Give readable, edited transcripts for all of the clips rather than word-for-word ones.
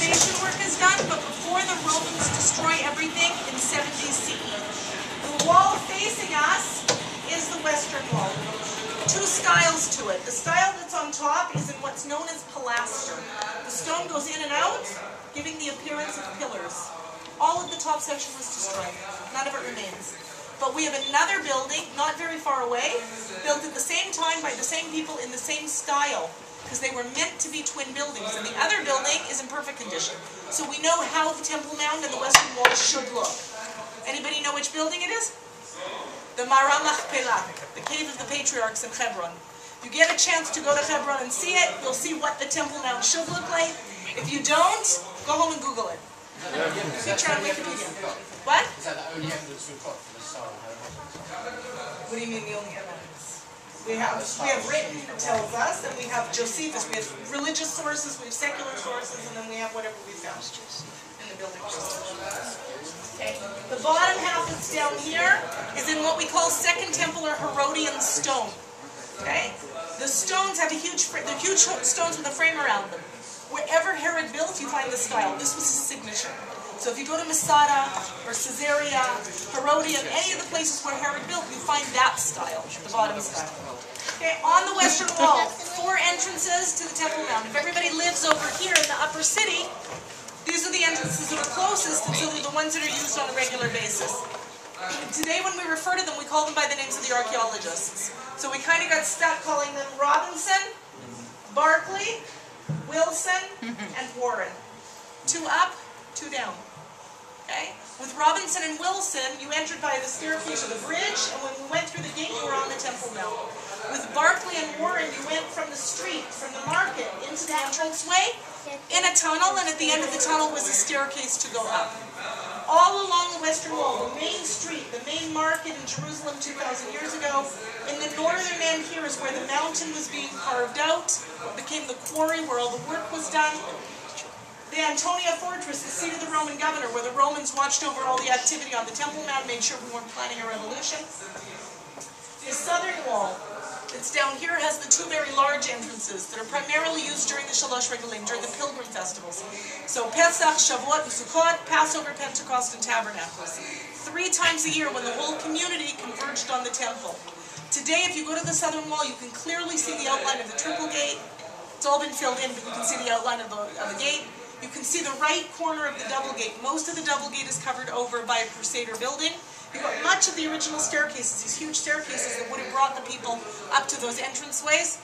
renovation work is done, but before the Romans destroy everything in 70 CE. The wall facing us is the western wall. Two styles to it. The style that's on top is in what's known as pilaster. The stone goes in and out, giving the appearance of pillars. All of the top section was destroyed. None of it remains. But we have another building, not very far away, built at the same time by the same people in the same style, because they were meant to be twin buildings. And the other building is in perfect condition. So we know how the Temple Mount and the Western Wall should look. Anybody know which building it is? The Mara Machpelah, the Cave of the Patriarchs in Hebron. If you get a chance to go to Hebron and see it, you'll see what the Temple Mount should look like. If you don't, go home and Google it. Picture on Wikipedia. What? Is that the only evidence we've got for the star on Harry Potter? What do you mean the only evidence? We have written that tells us, and we have Josephus, we have religious sources, we have secular sources, and then we have whatever we found in the building. Okay. The bottom half that's down here is in what we call Second Temple or Herodian stone. Okay? The stones have they're huge stones with a frame around them. Wherever Herod built, you find this style. This was his signature. So if you go to Masada or Caesarea, Herodium, any of the places where Herod built, you find that style, the bottom style. Okay, on the western wall, 4 entrances to the Temple Mount. If everybody lives over here in the upper city, these are the entrances that are closest, and so they're the ones that are used on a regular basis. Today when we refer to them, we call them by the names of the archaeologists. So we kind of got stuck calling them Robinson, Barclay, Wilson, and Warren. 2 up, 2 down. Okay? With Robinson and Wilson, you entered by the staircase or the bridge, and when we went through the gate, you were on the Temple Mount. With Barclay and Warren, you went from the street, from the market, into the entranceway, in a tunnel, and at the end of the tunnel was a staircase to go up. All along the western wall, the main street, the main market in Jerusalem 2,000 years ago, in the northern end here is where the mountain was being carved out, became the quarry where all the work was done. The Antonia Fortress, the seat of the Roman governor, where the Romans watched over all the activity on the Temple Mount, made sure we weren't planning a revolution. The southern wall, that's down here, has the 2 very large entrances that are primarily used during the Shalosh Regalim, during the pilgrim festivals. So Pesach, Shavuot, and Sukkot, Passover, Pentecost, and Tabernacles. 3 times a year when the whole community converged on the temple. Today, if you go to the southern wall, you can clearly see the outline of the triple gate. It's all been filled in, but you can see the outline of the gate. You can see the right corner of the double gate. Most of the double gate is covered over by a Crusader building. You've got much of the original staircases, these huge staircases that would have brought the people up to those entranceways.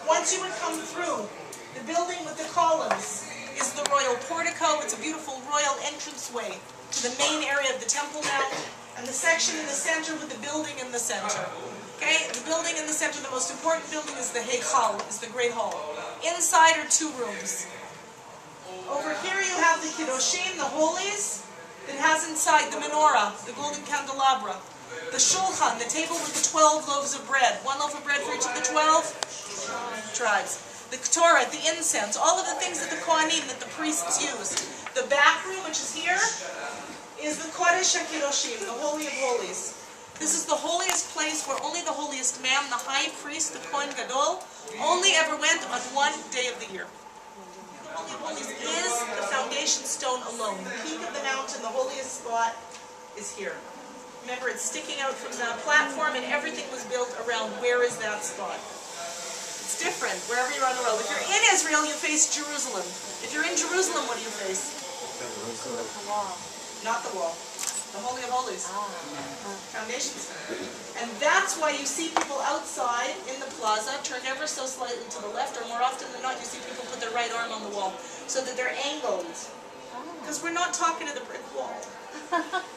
Once you would come through, the building with the columns is the royal portico. It's a beautiful royal entranceway to the main area of the Temple Mount, and the section in the center with the building in the center. Okay, the building in the center, the most important building is the Heichal, is the Great Hall. Inside are 2 rooms. Over here you have the Kiddushim, the holies, that has inside the menorah, the golden candelabra, the shulchan, the table with the 12 loaves of bread, 1 loaf of bread for each of the 12 tribes, the Torah, the incense, all of the things that the Kohanim, that the priests use. The back room, which is here, is the Kodesh HaKiddushim, the Holy of Holies. This is the holiest place where only the holiest man, the high priest, the Kohen Gadol, only ever went on 1 day of the year. The Holy of Holies is the foundation stone alone. The peak of the mountain, the holiest spot, is here. Remember, it's sticking out from the platform, and everything was built around where is that spot. It's different wherever you're on the world. If you're in Israel, you face Jerusalem. If you're in Jerusalem, what do you face? The wall. Not the wall. The Holy of Holies. Foundation stone. And that's why you see people outside in the plaza turned ever so slightly to the left, or more often than not, you see people put their right arm on the wall so that they're angled. Because we're not talking to the brick wall.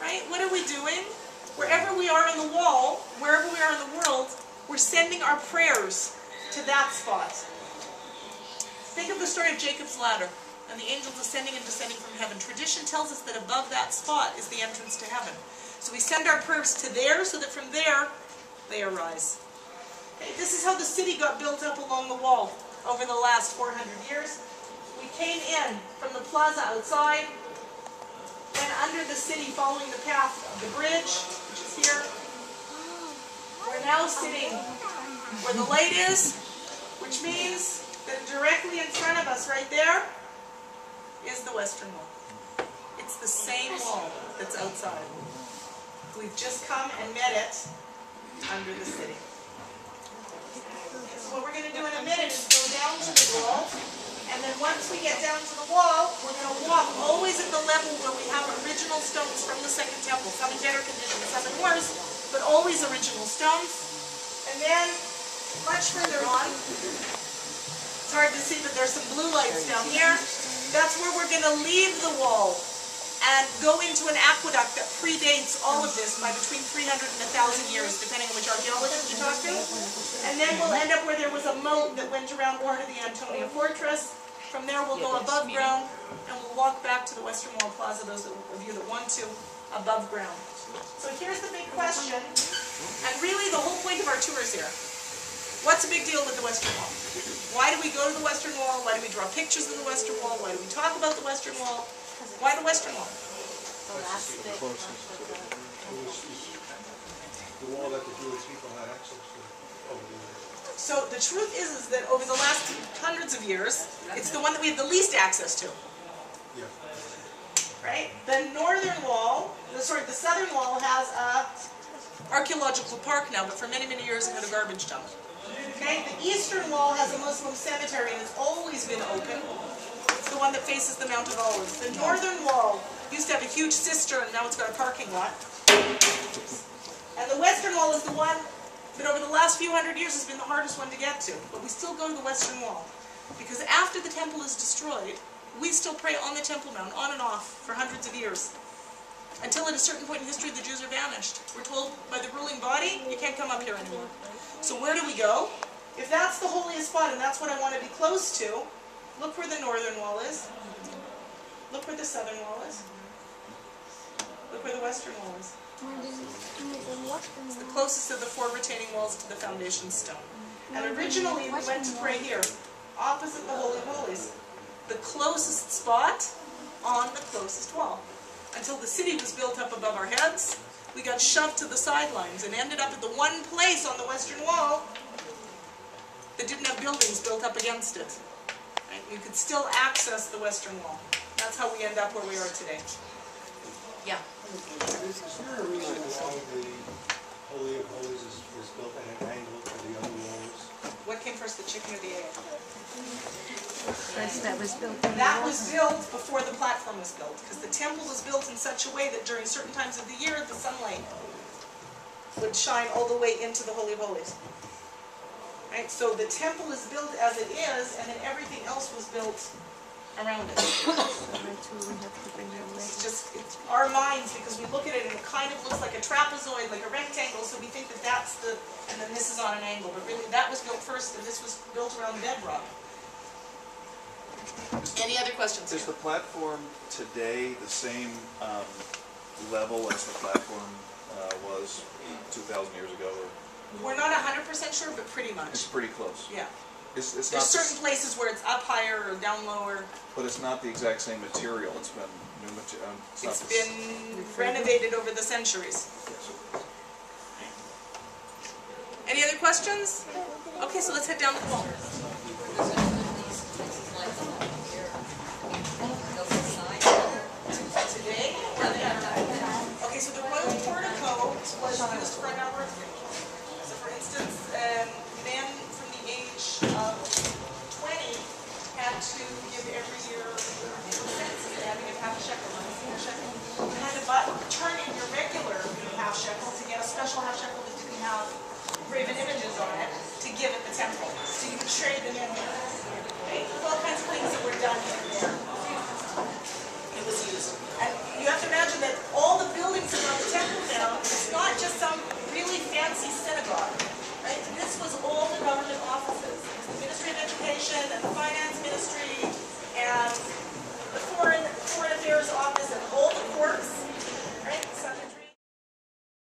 Right? What are we doing? Wherever we are on the wall, wherever we are in the world, we're sending our prayers to that spot. Think of the story of Jacob's ladder and the angels ascending and descending from heaven. Tradition tells us that above that spot is the entrance to heaven. So we send our prayers to there so that from there they arise. Okay, this is how the city got built up along the wall over the last 400 years. We came in from the plaza outside, went under the city following the path of the bridge, which is here. We're now sitting where the light is, which means that directly in front of us right there is the Western Wall. It's the same wall that's outside. We've just come and met it under the city. So what we're going to do in a minute is go down to the wall, and then once we get down to the wall, we're going to walk always at the level where we have original stones from the Second Temple, some in better condition, some in worse, but always original stones. And then, much further on, it's hard to see, but there's some blue lights down here. That's where we're going to leave the wall and go into an aqueduct that predates all of this by between 300 and 1,000 years, depending on which archaeologist you talk to. And then we'll end up where there was a moat that went around part of the Antonia fortress. From there we'll go above ground, and we'll walk back to the Western Wall Plaza, those of you that want to, above ground. So here's the big question, and really the whole point of our tour is here. What's the big deal with the Western Wall? Why do we go to the Western Wall? Why do we draw pictures of the Western Wall? Why do we talk about the Western Wall? Why the Western Wall? The last bit. The wall that the Jewish people had access to over the years. So the truth is that over the last hundreds of years, it's the one that we have the least access to. Yeah. Right? The northern wall, the southern wall has a archaeological park now, but for many, many years it had a garbage dump. Okay? The eastern wall has a Muslim cemetery and has always been open. It's the one that faces the Mount of Olives. The northern wall used to have a huge cistern, now it's got a parking lot. And the western wall is the one that over the last few hundred years has been the hardest one to get to. But we still go to the Western Wall. Because after the temple is destroyed, we still pray on the Temple Mount, on and off, for hundreds of years. Until at a certain point in history, the Jews are vanished. We're told by the ruling body, you can't come up here anymore. So where do we go? If that's the holiest spot, and that's what I want to be close to, look where the northern wall is. Look where the southern wall is. Look where the western wall is. It's the closest of the four retaining walls to the foundation stone. And originally we went to pray here, opposite the Holy of Holies. The closest spot on the closest wall. Until the city was built up above our heads, we got shoved to the sidelines and ended up at the one place on the western wall that didn't have buildings built up against it. Right? You could still access the western wall. That's how we end up where we are today. Yeah. Is there a reason why the Holy of Holies is built at an angle to the other walls? What came first, the chicken or the egg? First that was built. That was built before the platform was built, because the temple was built in such a way that during certain times of the year, the sunlight would shine all the way into the Holy of Holies. Right? So the temple is built as it is, and then everything else was built around it. It's our minds, because we look at it and it kind of looks like a trapezoid, like a rectangle, so we think that that's the, and then this is on an angle, but really that was built first and this was built around bedrock. Any other questions? Is the platform today the same level as the platform was 2,000 years ago? We're not 100% sure, but pretty much. It's pretty close. Yeah. It's There's not certain places where it's up higher or down lower. But it's not the exact same material. It's been new material. It's been renovated over the centuries. Any other questions? Okay, so let's head down the wall. Today? Okay, so the royal portico was used for a number of things. So for instance,